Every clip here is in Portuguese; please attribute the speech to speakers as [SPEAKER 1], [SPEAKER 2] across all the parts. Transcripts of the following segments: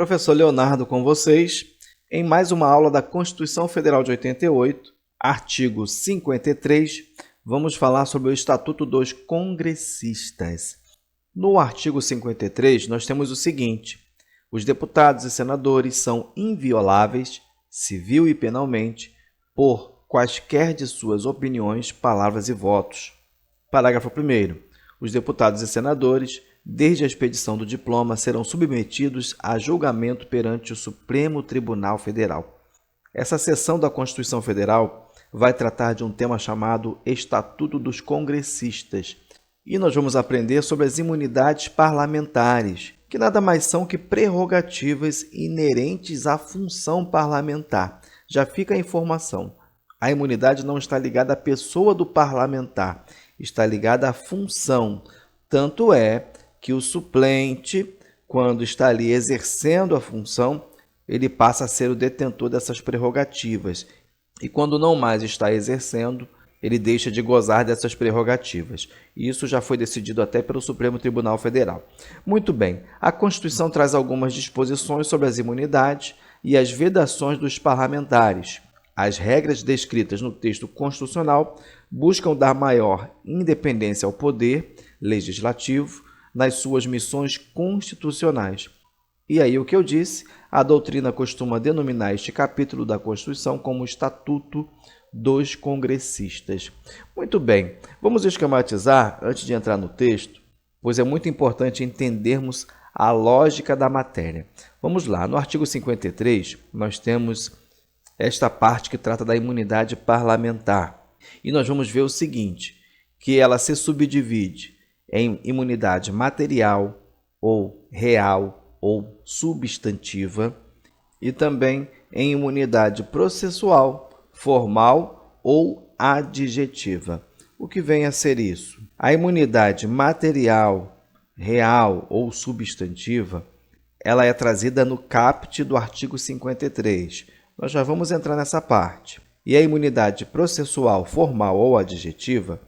[SPEAKER 1] Professor Leonardo com vocês, em mais uma aula da Constituição Federal de 88, artigo 53, vamos falar sobre o Estatuto dos Congressistas. No artigo 53, nós temos o seguinte: os deputados e senadores são invioláveis, civil e penalmente, por quaisquer de suas opiniões, palavras e votos. Parágrafo 1º. Os deputados e senadores, desde a expedição do diploma, serão submetidos a julgamento perante o Supremo Tribunal Federal. Essa seção da Constituição Federal vai tratar de um tema chamado Estatuto dos Congressistas. E nós vamos aprender sobre as imunidades parlamentares, que nada mais são que prerrogativas inerentes à função parlamentar. Já fica a informação. A imunidade não está ligada à pessoa do parlamentar, está ligada à função. Tanto é que o suplente, quando está ali exercendo a função, ele passa a ser o detentor dessas prerrogativas. E quando não mais está exercendo, ele deixa de gozar dessas prerrogativas. Isso já foi decidido até pelo Supremo Tribunal Federal. Muito bem, a Constituição traz algumas disposições sobre as imunidades e as vedações dos parlamentares. As regras descritas no texto constitucional buscam dar maior independência ao poder legislativo nas suas missões constitucionais. E aí o que eu disse, a doutrina costuma denominar este capítulo da Constituição como Estatuto dos Congressistas. Muito bem, vamos esquematizar antes de entrar no texto, pois é muito importante entendermos a lógica da matéria. Vamos lá, no artigo 53, nós temos esta parte que trata da imunidade parlamentar. E nós vamos ver o seguinte, que ela se subdivide em imunidade material ou real ou substantiva e também em imunidade processual, formal ou adjetiva. O que vem a ser isso? A imunidade material, real ou substantiva, ela é trazida no caput do artigo 53. Nós já vamos entrar nessa parte. E a imunidade processual, formal ou adjetiva,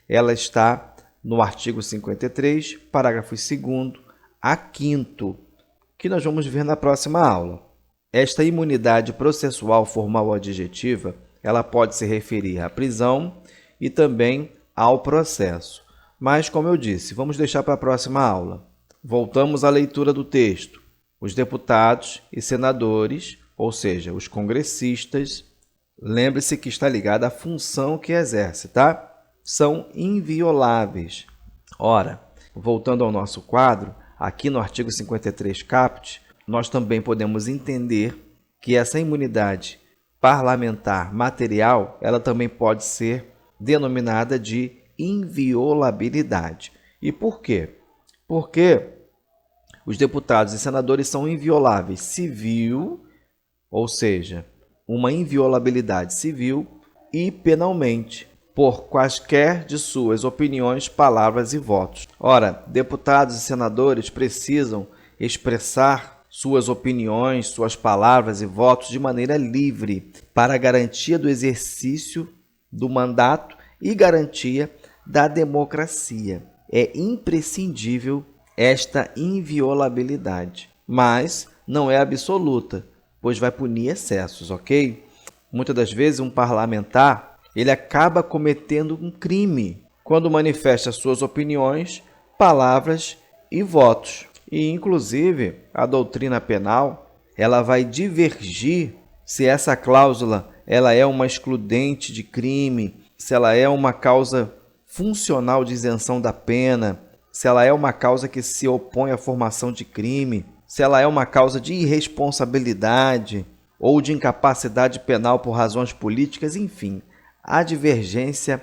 [SPEAKER 1] ela está no artigo 53, parágrafos 2º a 5º, que nós vamos ver na próxima aula. Esta imunidade processual, formal ou adjetiva, ela pode se referir à prisão e também ao processo. Mas, como eu disse, vamos deixar para a próxima aula. Voltamos à leitura do texto. Os deputados e senadores, ou seja, os congressistas, lembre-se que está ligada à função que exerce, tá? São invioláveis. Ora, voltando ao nosso quadro, aqui no artigo 53 caput, nós também podemos entender que essa imunidade parlamentar material, ela também pode ser denominada de inviolabilidade. E por quê? Porque os deputados e senadores são invioláveis civil, ou seja, uma inviolabilidade civil e penalmente, por quaisquer de suas opiniões, palavras e votos. Ora, deputados e senadores precisam expressar suas opiniões, suas palavras e votos de maneira livre para a garantia do exercício do mandato e garantia da democracia. É imprescindível esta inviolabilidade, mas não é absoluta, pois vai punir excessos, ok? Muitas das vezes um parlamentar ele acaba cometendo um crime quando manifesta suas opiniões, palavras e votos. E, inclusive, a doutrina penal ela vai divergir se essa cláusula ela é uma excludente de crime, se ela é uma causa funcional de isenção da pena, se ela é uma causa que se opõe à formação de crime, se ela é uma causa de irresponsabilidade ou de incapacidade penal por razões políticas, enfim. Há divergência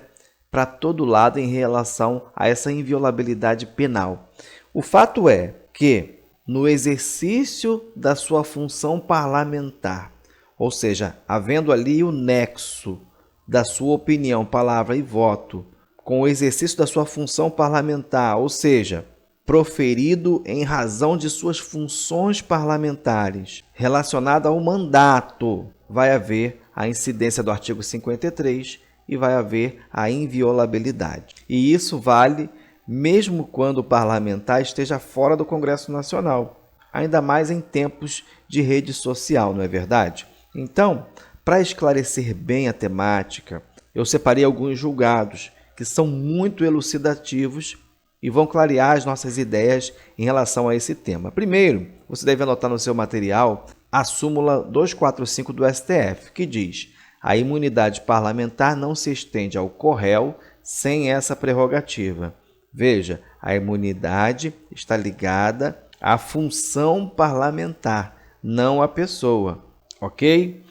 [SPEAKER 1] para todo lado em relação a essa inviolabilidade penal. O fato é que, no exercício da sua função parlamentar, ou seja, havendo ali o nexo da sua opinião, palavra e voto, com o exercício da sua função parlamentar, ou seja, proferido em razão de suas funções parlamentares, relacionada ao mandato, vai haver a incidência do artigo 53 e vai haver a inviolabilidade. E isso vale mesmo quando o parlamentar esteja fora do Congresso Nacional. ainda mais em tempos de rede social, não é verdade? Então, para esclarecer bem a temática, eu separei alguns julgados que são muito elucidativos e vão clarear as nossas ideias em relação a esse tema. Primeiro, você deve anotar no seu material a súmula 245 do STF, que diz: a imunidade parlamentar não se estende ao co-réu sem essa prerrogativa. Veja, a imunidade está ligada à função parlamentar, não à pessoa, ok?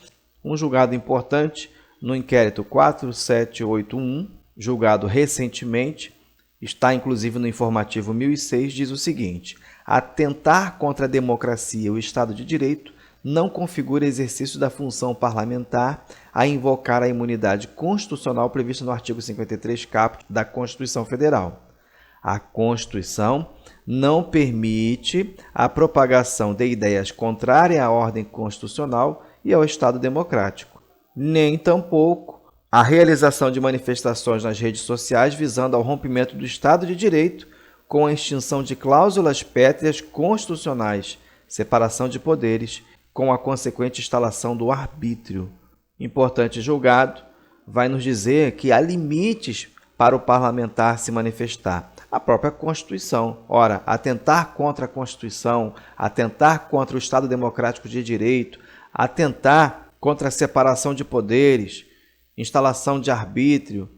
[SPEAKER 1] Um julgado importante no inquérito 4781, julgado recentemente, está inclusive no informativo 1006, diz o seguinte: atentar contra a democracia e o Estado de Direito não configura exercício da função parlamentar a invocar a imunidade constitucional prevista no artigo 53 caput da Constituição Federal. A Constituição não permite a propagação de ideias contrárias à ordem constitucional e ao Estado democrático, nem tampouco a realização de manifestações nas redes sociais visando ao rompimento do Estado de Direito com a extinção de cláusulas pétreas constitucionais, separação de poderes, com a consequente instalação do arbítrio. Importante julgado vai nos dizer que há limites para o parlamentar se manifestar. A própria Constituição. Ora, atentar contra a Constituição, atentar contra o Estado democrático de direito, atentar contra a separação de poderes, instalação de arbítrio,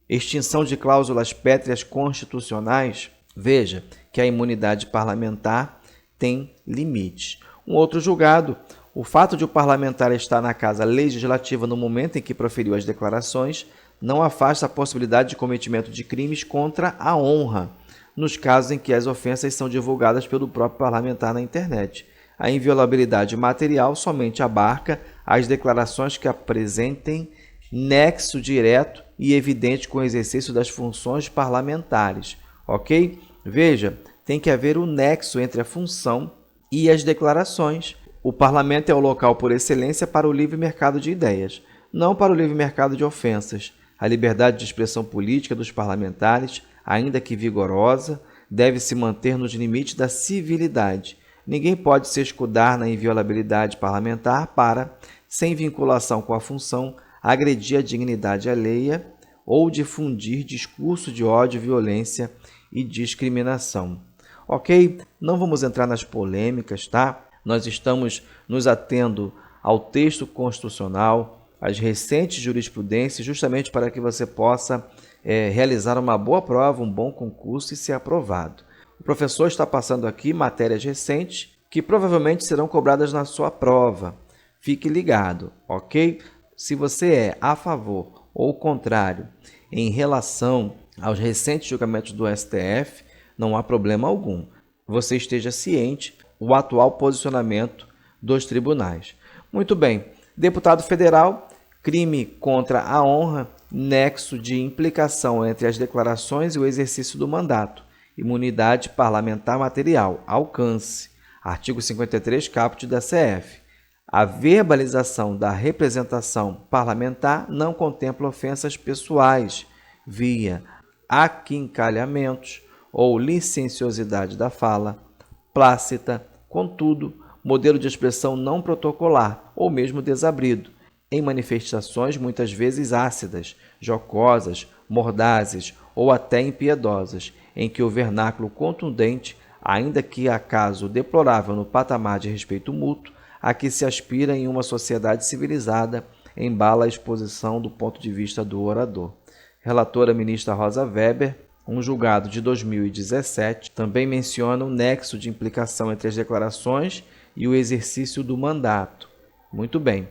[SPEAKER 1] extinção de cláusulas pétreas constitucionais, veja que a imunidade parlamentar tem limites. Um outro julgado: o fato de o parlamentar estar na Casa Legislativa no momento em que proferiu as declarações não afasta a possibilidade de cometimento de crimes contra a honra, nos casos em que as ofensas são divulgadas pelo próprio parlamentar na internet. A inviolabilidade material somente abarca as declarações que apresentem nexo direto e evidente com o exercício das funções parlamentares, ok? Veja, tem que haver um nexo entre a função e as declarações. O parlamento é o local por excelência para o livre mercado de ideias, não para o livre mercado de ofensas. A liberdade de expressão política dos parlamentares, ainda que vigorosa, deve se manter nos limites da civilidade. Ninguém pode se escudar na inviolabilidade parlamentar para, sem vinculação com a função, agredir a dignidade alheia ou difundir discurso de ódio, violência e discriminação. Ok? Não vamos entrar nas polêmicas, tá? Nós estamos nos atendo ao texto constitucional, às recentes jurisprudências, justamente para que você possa realizar uma boa prova, um bom concurso e ser aprovado. O professor está passando aqui matérias recentes que provavelmente serão cobradas na sua prova. Fique ligado, ok? Se você é a favor ou contrário em relação aos recentes julgamentos do STF, não há problema algum. Você esteja ciente do atual posicionamento dos tribunais. Muito bem, deputado federal, crime contra a honra, nexo de implicação entre as declarações e o exercício do mandato, imunidade parlamentar material, alcance, artigo 53 caput da CF. A verbalização da representação parlamentar não contempla ofensas pessoais, via aquincalhamentos ou licenciosidade da fala, plácita, contudo, modelo de expressão não protocolar ou mesmo desabrido, em manifestações muitas vezes ácidas, jocosas, mordazes ou até impiedosas, em que o vernáculo contundente, ainda que acaso deplorável no patamar de respeito mútuo, a que se aspira em uma sociedade civilizada, embala a exposição do ponto de vista do orador. Relatora ministra Rosa Weber, um julgado de 2017, também menciona o nexo de implicação entre as declarações e o exercício do mandato. Muito bem.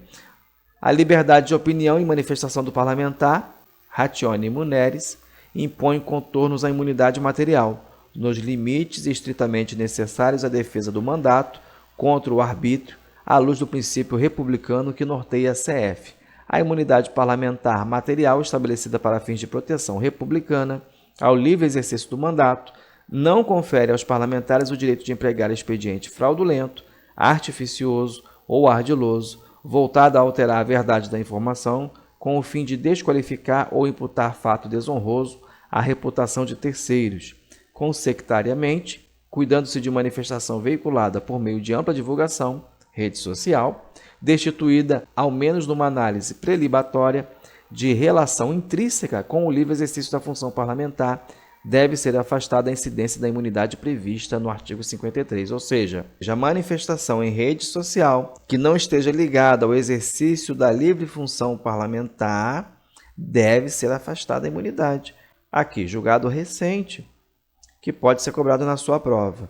[SPEAKER 1] A liberdade de opinião e manifestação do parlamentar, ratione muneris, impõe contornos à imunidade material, nos limites estritamente necessários à defesa do mandato contra o arbítrio, à luz do princípio republicano que norteia a CF. A imunidade parlamentar material, estabelecida para fins de proteção republicana ao livre exercício do mandato, não confere aos parlamentares o direito de empregar expediente fraudulento, artificioso ou ardiloso, voltado a alterar a verdade da informação, com o fim de desqualificar ou imputar fato desonroso à reputação de terceiros, consectariamente, cuidando-se de manifestação veiculada por meio de ampla divulgação, rede social, destituída, ao menos numa análise prelibatória, de relação intrínseca com o livre exercício da função parlamentar, deve ser afastada a incidência da imunidade prevista no artigo 53, ou seja, a manifestação em rede social que não esteja ligada ao exercício da livre função parlamentar deve ser afastada a imunidade. Aqui, julgado recente, que pode ser cobrado na sua prova.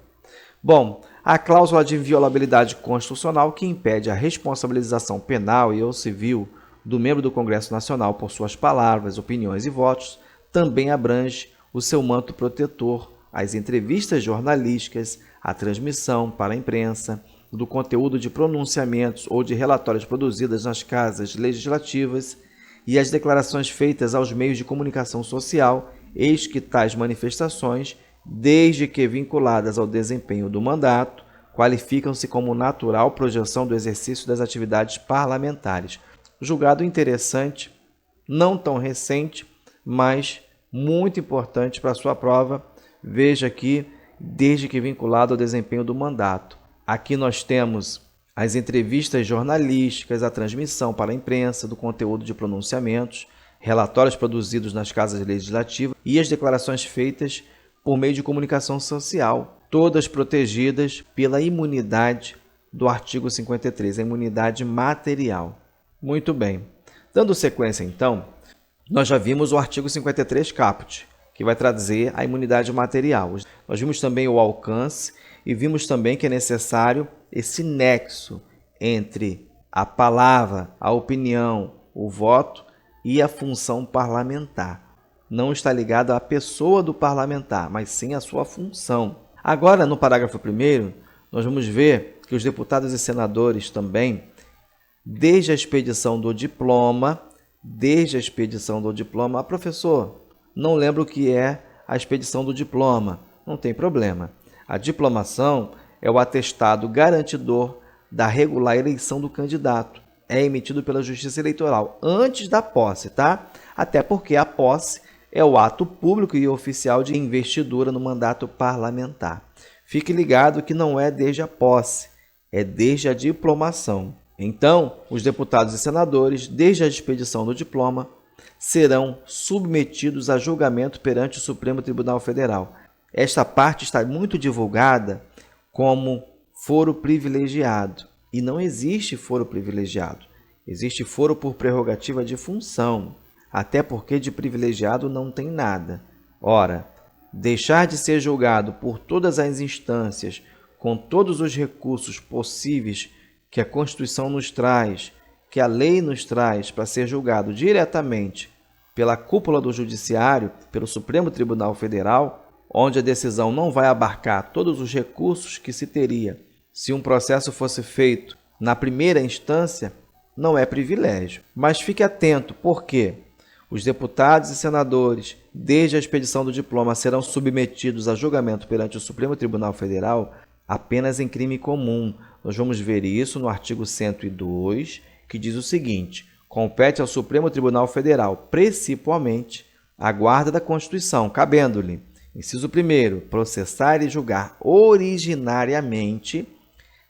[SPEAKER 1] Bom, a cláusula de inviolabilidade constitucional que impede a responsabilização penal e ou civil do membro do Congresso Nacional por suas palavras, opiniões e votos também abrange o seu manto protetor às entrevistas jornalísticas, à transmissão para a imprensa, do conteúdo de pronunciamentos ou de relatórios produzidos nas casas legislativas e as declarações feitas aos meios de comunicação social, eis que tais manifestações, desde que vinculadas ao desempenho do mandato, qualificam-se como natural projeção do exercício das atividades parlamentares. Julgado interessante, não tão recente, mas muito importante para a sua prova. Veja aqui, desde que vinculado ao desempenho do mandato. Aqui nós temos as entrevistas jornalísticas, a transmissão para a imprensa do conteúdo de pronunciamentos, relatórios produzidos nas casas legislativas e as declarações feitas por meio de comunicação social, todas protegidas pela imunidade do artigo 53, a imunidade material. Muito bem. Dando sequência, então, nós já vimos o artigo 53 caput, que vai trazer a imunidade material. Nós vimos também o alcance e vimos também que é necessário esse nexo entre a palavra, a opinião, o voto e a função parlamentar. Não está ligado à pessoa do parlamentar, mas sim à sua função. Agora, no parágrafo 1º, nós vamos ver que os deputados e senadores também, desde a expedição do diploma, professor, não lembro o que é a expedição do diploma. Não tem problema. A diplomação é o atestado garantidor da regular eleição do candidato. É emitido pela Justiça Eleitoral antes da posse, tá? Até porque a posse é o ato público e oficial de investidura no mandato parlamentar. Fique ligado que não é desde a posse, é desde a diplomação. Então, os deputados e senadores, desde a expedição do diploma, serão submetidos a julgamento perante o Supremo Tribunal Federal. Esta parte está muito divulgada como foro privilegiado. E não existe foro privilegiado. Existe foro por prerrogativa de função. Até porque de privilegiado não tem nada. Ora, deixar de ser julgado por todas as instâncias, com todos os recursos possíveis que a Constituição nos traz, que a lei nos traz para ser julgado diretamente pela cúpula do Judiciário, pelo Supremo Tribunal Federal, onde a decisão não vai abarcar todos os recursos que se teria se um processo fosse feito na primeira instância, não é privilégio. Mas fique atento, porque os deputados e senadores, desde a expedição do diploma, serão submetidos a julgamento perante o Supremo Tribunal Federal apenas em crime comum. Nós vamos ver isso no artigo 102, que diz o seguinte: compete ao Supremo Tribunal Federal, principalmente, a guarda da Constituição, cabendo-lhe, inciso 1º, processar e julgar originariamente,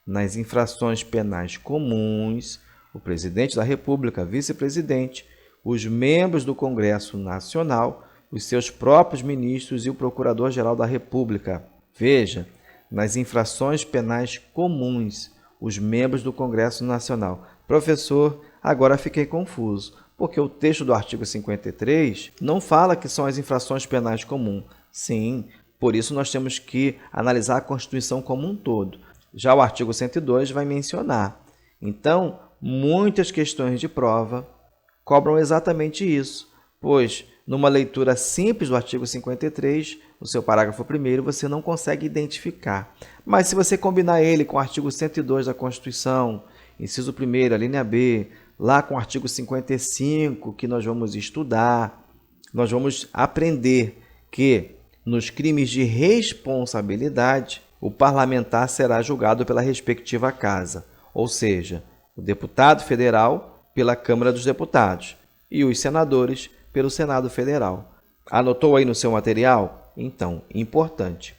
[SPEAKER 1] nas infrações penais comuns, o presidente da República, vice-presidente, os membros do Congresso Nacional, os seus próprios ministros e o Procurador-Geral da República. Veja, nas infrações penais comuns, os membros do Congresso Nacional. Professor, agora fiquei confuso, porque o texto do artigo 53 não fala que são as infrações penais comuns. Sim, por isso nós temos que analisar a Constituição como um todo. Já o artigo 102 vai mencionar. Então, muitas questões de prova cobram exatamente isso, pois numa leitura simples do artigo 53, no seu parágrafo 1º, você não consegue identificar. Mas se você combinar ele com o artigo 102 da Constituição, inciso 1º, a linha B, lá com o artigo 55, que nós vamos estudar, nós vamos aprender que nos crimes de responsabilidade, o parlamentar será julgado pela respectiva casa, ou seja, o deputado federal pela Câmara dos Deputados e os senadores pelo Senado Federal. Anotou aí no seu material? Então, importante.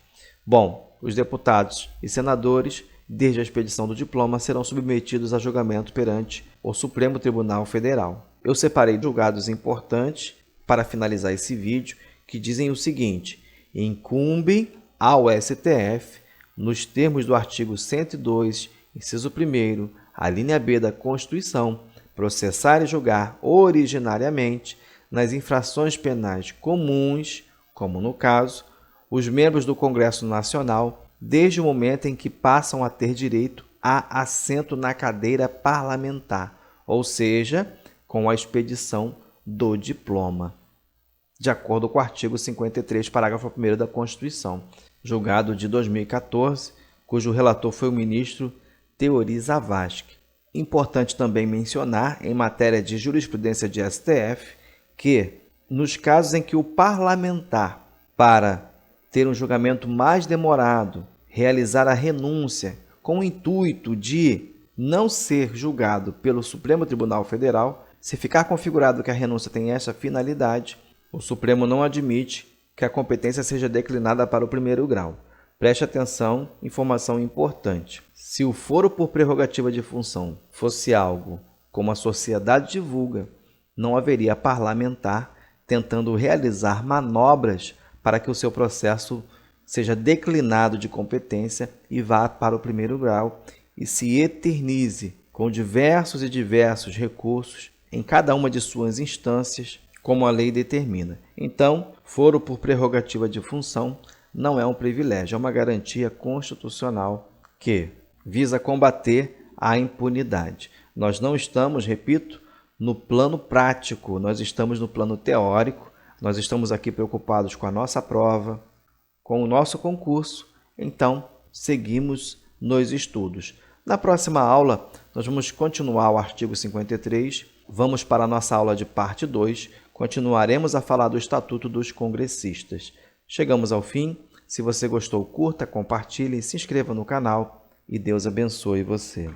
[SPEAKER 1] Bom, Os deputados e senadores, desde a expedição do diploma, serão submetidos a julgamento perante o Supremo Tribunal Federal. Eu separei julgados importantes para finalizar esse vídeo, que dizem o seguinte: incumbe ao STF, nos termos do artigo 102, inciso 1º, a linha B da Constituição, processar e julgar originariamente nas infrações penais comuns, como no caso, os membros do Congresso Nacional, desde o momento em que passam a ter direito a assento na cadeira parlamentar, ou seja, com a expedição do diploma, de acordo com o artigo 53, parágrafo 1º da Constituição, julgado de 2014, cujo relator foi o ministro Teori Zavascki. Importante também mencionar, em matéria de jurisprudência de STF, que, nos casos em que o parlamentar, para ter um julgamento mais demorado, realizar a renúncia com o intuito de não ser julgado pelo Supremo Tribunal Federal, se ficar configurado que a renúncia tem essa finalidade, o Supremo não admite que a competência seja declinada para o primeiro grau. Preste atenção, informação importante. Se o foro por prerrogativa de função fosse algo como a sociedade divulga, não haveria parlamentar tentando realizar manobras para que o seu processo seja declinado de competência e vá para o primeiro grau e se eternize com diversos recursos em cada uma de suas instâncias, como a lei determina. Então, foro por prerrogativa de função não é um privilégio, é uma garantia constitucional que visa combater a impunidade. Nós não estamos, repito, no plano prático, nós estamos no plano teórico, nós estamos aqui preocupados com a nossa prova, com o nosso concurso, então seguimos nos estudos. Na próxima aula, nós vamos continuar o artigo 53, vamos para a nossa aula de parte 2, continuaremos a falar do Estatuto dos Congressistas. Chegamos ao fim. Se você gostou, curta, compartilhe, se inscreva no canal e Deus abençoe você.